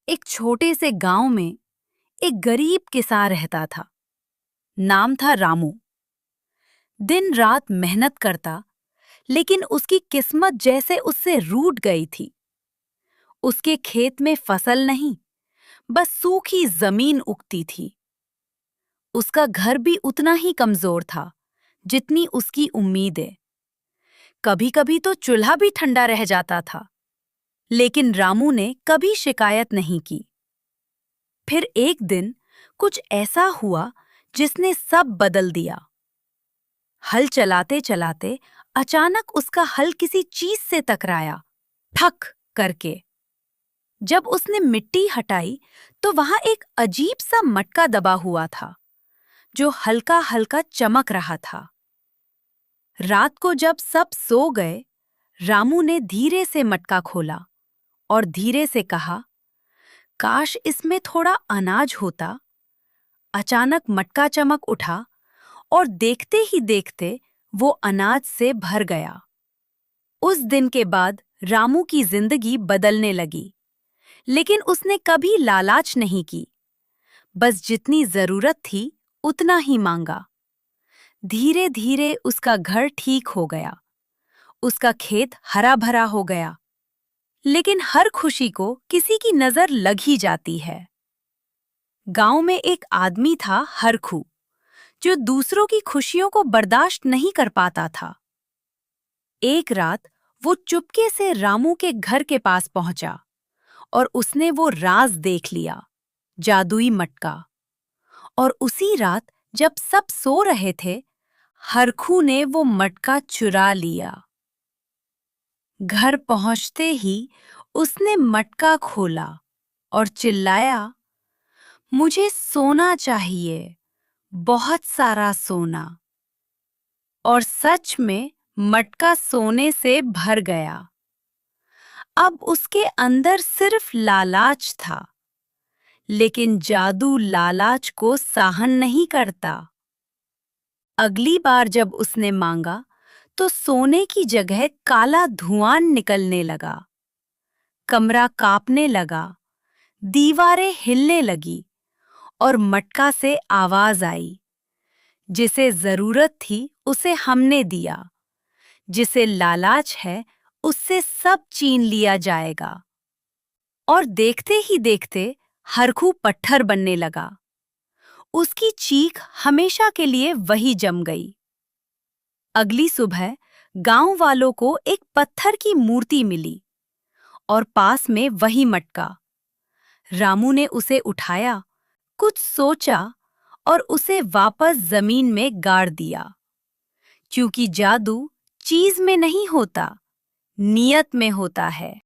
एक छोटे से गांव में एक गरीब किसान रहता था। नाम था रामू। दिन रात मेहनत करता, लेकिन उसकी किस्मत जैसे उससे रूठ गई थी। उसके खेत में फसल नहीं, बस सूखी जमीन उगती थी। उसका घर भी उतना ही कमजोर था जितनी उसकी उम्मीदें। कभी-कभी तो चूल्हा भी ठंडा रह जाता था, लेकिन रामू ने कभी शिकायत नहीं की। फिर एक दिन कुछ ऐसा हुआ जिसने सब बदल दिया। हल चलाते चलाते अचानक उसका हल किसी चीज से टकराया, ठक करके। जब उसने मिट्टी हटाई तो वहां एक अजीब सा मटका दबा हुआ था, जो हल्का हल्का चमक रहा था। रात को जब सब सो गए, रामू ने धीरे से मटका खोला और धीरे से कहा, काश इसमें थोड़ा अनाज होता। अचानक मटका चमक उठा और देखते ही देखते वो अनाज से भर गया। उस दिन के बाद रामू की जिंदगी बदलने लगी, लेकिन उसने कभी लालच नहीं की। बस जितनी जरूरत थी उतना ही मांगा। धीरे धीरे उसका घर ठीक हो गया, उसका खेत हरा भरा हो गया। लेकिन हर खुशी को किसी की नजर लग ही जाती है। गांव में एक आदमी था, हरखू, जो दूसरों की खुशियों को बर्दाश्त नहीं कर पाता था। एक रात वो चुपके से रामू के घर के पास पहुंचा और उसने वो राज देख लिया, जादुई मटका। और उसी रात जब सब सो रहे थे, हरखू ने वो मटका चुरा लिया। घर पहुंचते ही उसने मटका खोला और चिल्लाया, मुझे सोना चाहिए, बहुत सारा सोना। और सच में मटका सोने से भर गया। अब उसके अंदर सिर्फ लालच था, लेकिन जादू लालच को सहन नहीं करता। अगली बार जब उसने मांगा तो सोने की जगह काला धुआं निकलने लगा। कमरा कांपने लगा, दीवारें हिलने लगी और मटका से आवाज आई, जिसे जरूरत थी उसे हमने दिया, जिसे लालच है उससे सब छीन लिया जाएगा। और देखते ही देखते हरखू पत्थर बनने लगा। उसकी चीख हमेशा के लिए वही जम गई। अगली सुबह गांव वालों को एक पत्थर की मूर्ति मिली और पास में वही मटका। रामू ने उसे उठाया, कुछ सोचा और उसे वापस जमीन में गाड़ दिया, क्योंकि जादू चीज में नहीं होता, नियत में होता है।